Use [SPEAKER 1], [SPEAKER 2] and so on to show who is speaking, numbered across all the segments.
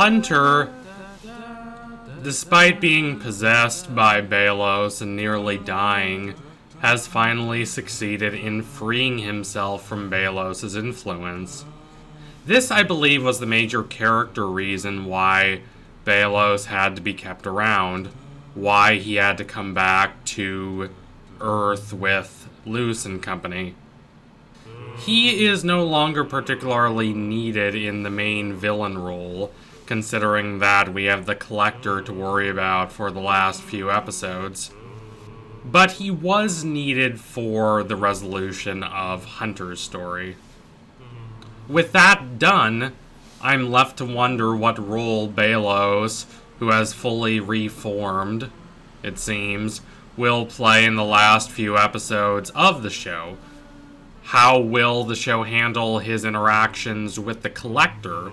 [SPEAKER 1] Hunter, despite being possessed by Belos and nearly dying, has finally succeeded in freeing himself from Belos' influence. This, I believe, was the major character reason why Belos had to be kept around, why he had to come back to Earth with Luz and company. He is no longer particularly needed in the main villain role, considering that we have the Collector to worry about for the last few episodes. But he was needed for the resolution of Hunter's story. With that done, I'm left to wonder what role Belos, who has fully reformed, it seems, will play in the last few episodes of the show. How will the show handle his interactions with the Collector?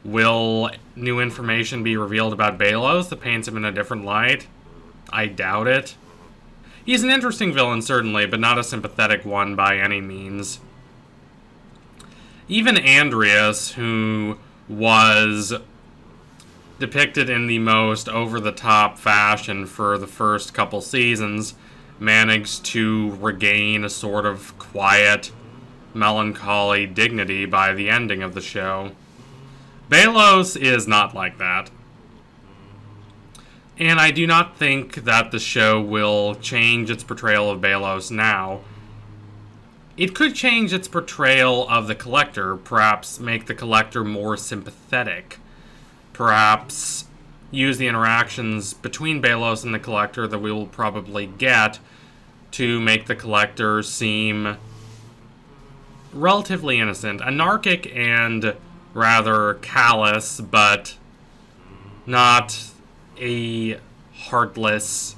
[SPEAKER 1] Will new information be revealed about Belos that paints him in a different light? I doubt it. He's an interesting villain, certainly, but not a sympathetic one by any means. Even Andreas, who was depicted in the most over-the-top fashion for the first couple seasons, managed to regain a sort of quiet, melancholy dignity by the ending of the show. Belos is not like that. And I do not think that the show will change its portrayal of Belos now. It could change its portrayal of the Collector, perhaps make the Collector more sympathetic, perhaps use the interactions between Belos and the Collector that we will probably get to make the Collector seem relatively innocent, anarchic and rather callous, but not a heartless,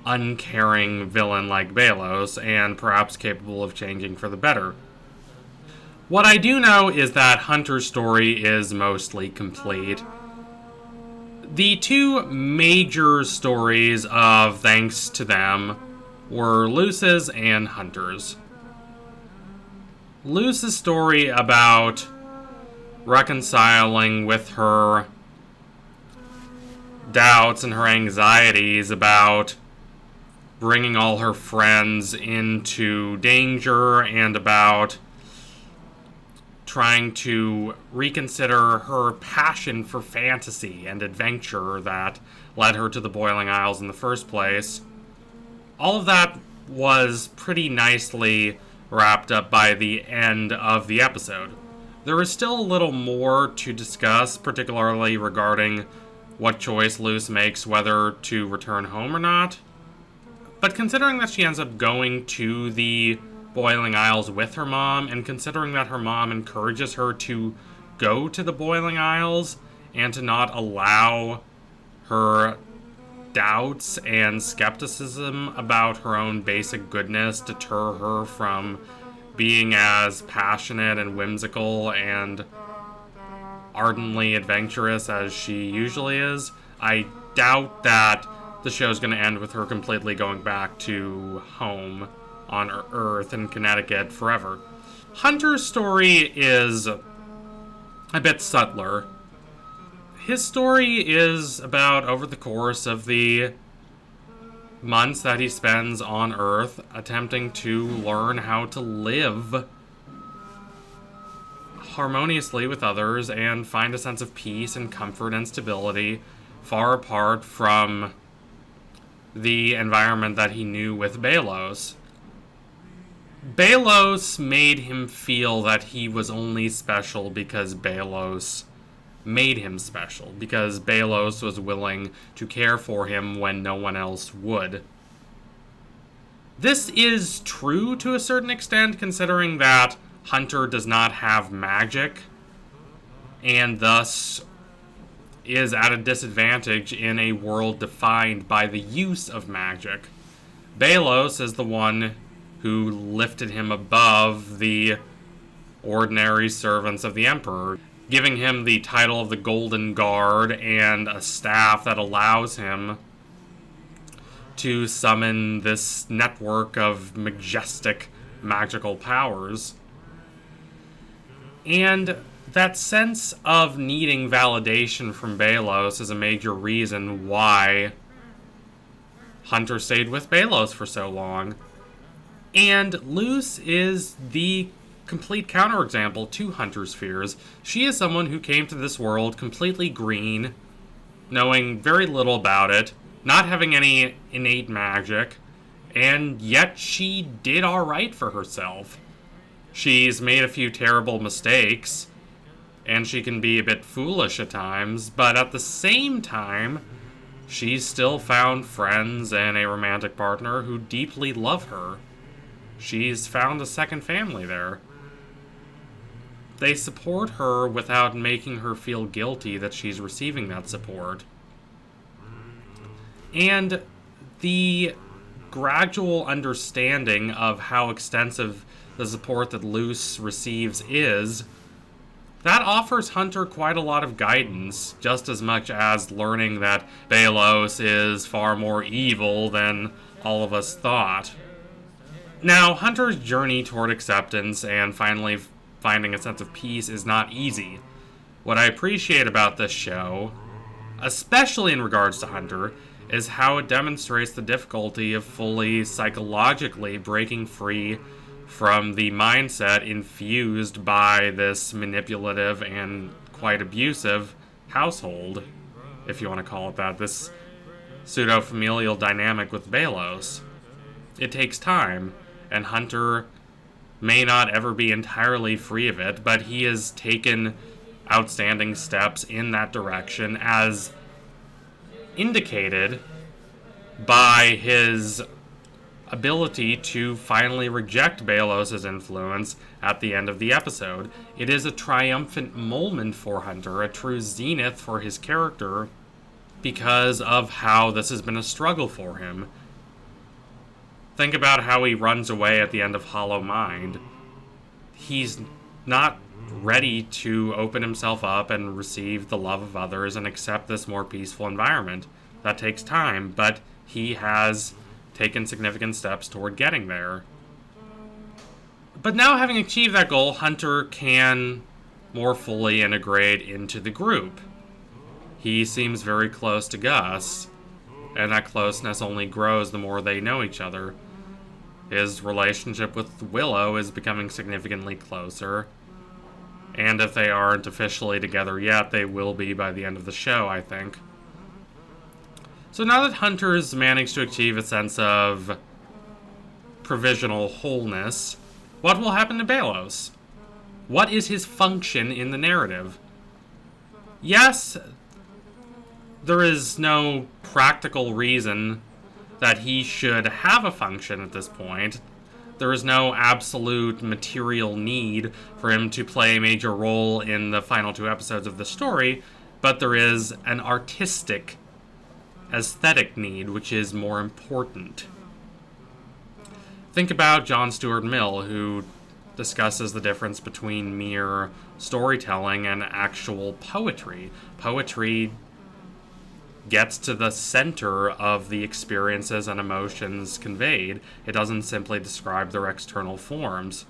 [SPEAKER 1] uncaring villain like Belos, and perhaps capable of changing for the better. What I do know is that Hunter's story is mostly complete. The two major stories of thanks to them were Luz's and Hunter's. Luz's story about reconciling with her doubts and her anxieties about bringing all her friends into danger and about trying to reconsider her passion for fantasy and adventure that led her to the Boiling Isles in the first place. All of that was pretty nicely wrapped up by the end of the episode. There is still a little more to discuss, particularly regarding what choice Luz makes, whether to return home or not. But considering that she ends up going to the Boiling Isles with her mom, and considering that her mom encourages her to go to the Boiling Isles and to not allow her doubts and skepticism about her own basic goodness deter her from being as passionate and whimsical and ardently adventurous as she usually is, I doubt that the show's going to end with her completely going back to home on Earth in Connecticut forever. Hunter's story is a bit subtler. His story is about, over the course of the months that he spends on Earth, attempting to learn how to live harmoniously with others and find a sense of peace and comfort and stability far apart from the environment that he knew with Belos. Belos made him feel that he was only special because Belos made him special, because Belos was willing to care for him when no one else would. This is true to a certain extent, considering that Hunter does not have magic, and thus is at a disadvantage in a world defined by the use of magic. Belos is the one who lifted him above the ordinary servants of the Emperor, giving him the title of the Golden Guard and a staff that allows him to summon this network of majestic magical powers. And that sense of needing validation from Belos is a major reason why Hunter stayed with Belos for so long. And Luz is the complete counterexample to Hunter's fears. She is someone who came to this world completely green, knowing very little about it, not having any innate magic, and yet she did alright for herself. She's made a few terrible mistakes, and she can be a bit foolish at times, but at the same time, she's still found friends and a romantic partner who deeply love her. She's found a second family there. They support her without making her feel guilty that she's receiving that support. And the gradual understanding of how extensive the support that Luz receives is, that offers Hunter quite a lot of guidance, just as much as learning that Belos is far more evil than all of us thought. Now, Hunter's journey toward acceptance and finally finding a sense of peace is not easy. What I appreciate about this show, especially in regards to Hunter, is how it demonstrates the difficulty of fully psychologically breaking free from the mindset infused by this manipulative and quite abusive household, if you want to call it that, this pseudo-familial dynamic with Belos. It takes time, and Hunter may not ever be entirely free of it, but he has taken outstanding steps in that direction, as indicated by his ability to finally reject Belos' influence at the end of the episode. It is a triumphant moment for Hunter, a true zenith for his character, because of how this has been a struggle for him. Think about how he runs away at the end of Hollow Mind. He's not ready to open himself up and receive the love of others and accept this more peaceful environment. That takes time, but he has taken significant steps toward getting there. But now, having achieved that goal, Hunter can more fully integrate into the group. He seems very close to Gus, and that closeness only grows the more they know each other. His relationship with Willow is becoming significantly closer, and if they aren't officially together yet, they will be by the end of the show, I think. So now that Hunter's managed to achieve a sense of provisional wholeness, what will happen to Belos? What is his function in the narrative? Yes, there is no practical reason that he should have a function at this point. There is no absolute material need for him to play a major role in the final 2 episodes of the story, but there is an artistic, aesthetic need, which is more important. Think about John Stuart Mill, who discusses the difference between mere storytelling and actual poetry. Poetry gets to the center of the experiences and emotions conveyed. It doesn't simply describe their external forms.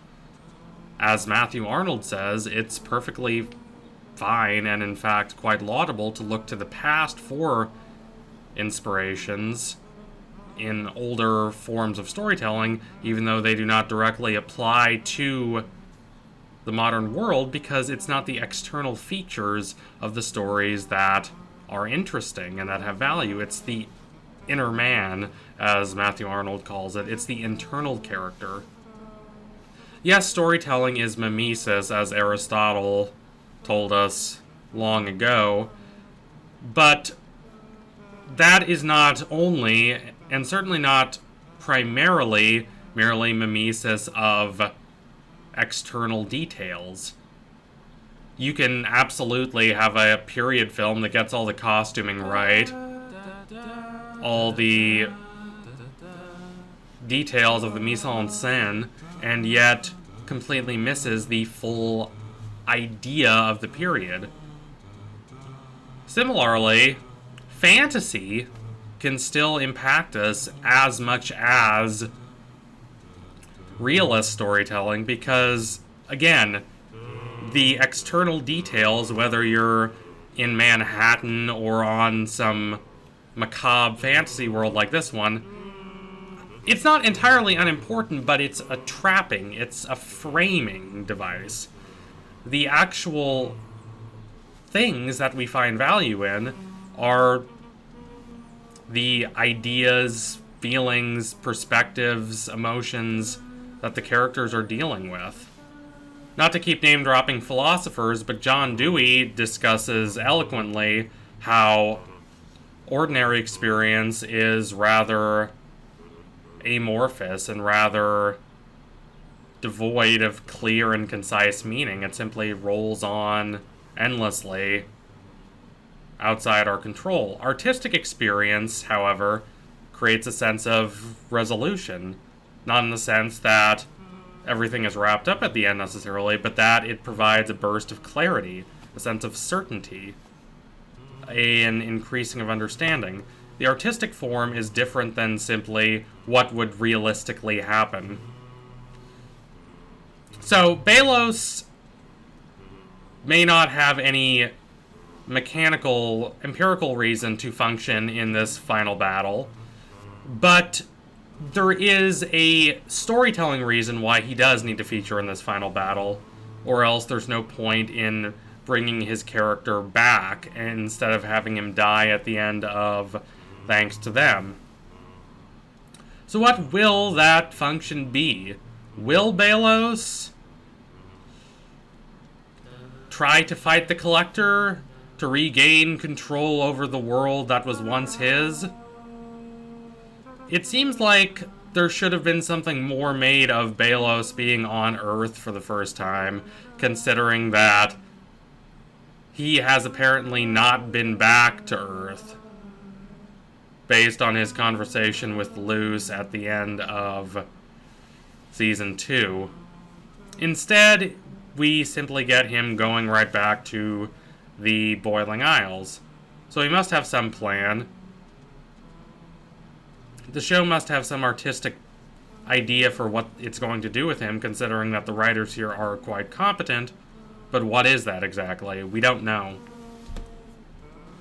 [SPEAKER 1] As Matthew Arnold says, it's perfectly fine and in fact quite laudable to look to the past for inspirations in older forms of storytelling, even though they do not directly apply to the modern world, because it's not the external features of the stories that are interesting and that have value. It's the inner man, as Matthew Arnold calls it. It's the internal character. Yes, storytelling is mimesis, as Aristotle told us long ago, but that is not only, and certainly not primarily, merely mimesis of external details. You can absolutely have a period film that gets all the costuming right, all the details of the mise-en-scène, and yet completely misses the full idea of the period. Similarly, fantasy can still impact us as much as realist storytelling, because, again, the external details, whether you're in Manhattan or on some macabre fantasy world like this one, it's not entirely unimportant, but it's a trapping, it's a framing device. The actual things that we find value in are the ideas, feelings, perspectives, emotions that the characters are dealing with. Not to keep name-dropping philosophers, but John Dewey discusses eloquently how ordinary experience is rather amorphous and rather devoid of clear and concise meaning. It simply rolls on endlessly outside our control. Artistic experience, however, creates a sense of resolution. Not in the sense that everything is wrapped up at the end necessarily, but that it provides a burst of clarity, a sense of certainty, an increasing of understanding. The artistic form is different than simply what would realistically happen. So, Belos may not have any mechanical, empirical reason to function in this final battle, but there is a storytelling reason why he does need to feature in this final battle, or else there's no point in bringing his character back instead of having him die at the end of Thanks to Them. So what will that function be? Will Belos try to fight the Collector to regain control over the world that was once his? It seems like there should have been something more made of Belos being on Earth for the first time, considering that he has apparently not been back to Earth, based on his conversation with Luz at the end of Season 2. Instead, we simply get him going right back to the Boiling Isles. So he must have some plan. The show must have some artistic idea for what it's going to do with him, considering that the writers here are quite competent. But what is that exactly? We don't know.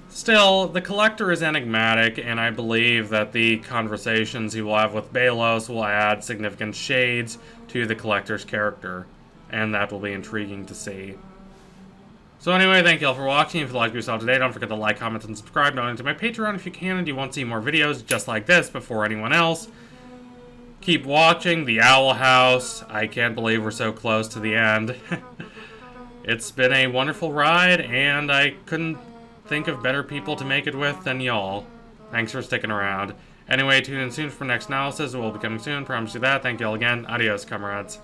[SPEAKER 1] Still, the Collector is enigmatic, and I believe that the conversations he will have with Belos will add significant shades to the Collector's character, and that will be intriguing to see. So anyway, thank you all for watching. If you liked what you saw today, don't forget to like, comment, and subscribe. Donate to my Patreon if you can, and you want to see more videos just like this before anyone else. Keep watching The Owl House. I can't believe we're so close to the end. It's been a wonderful ride, and I couldn't think of better people to make it with than y'all. Thanks for sticking around. Anyway, tune in soon for next analysis. It will be coming soon. Promise you that. Thank you all again. Adios, comrades.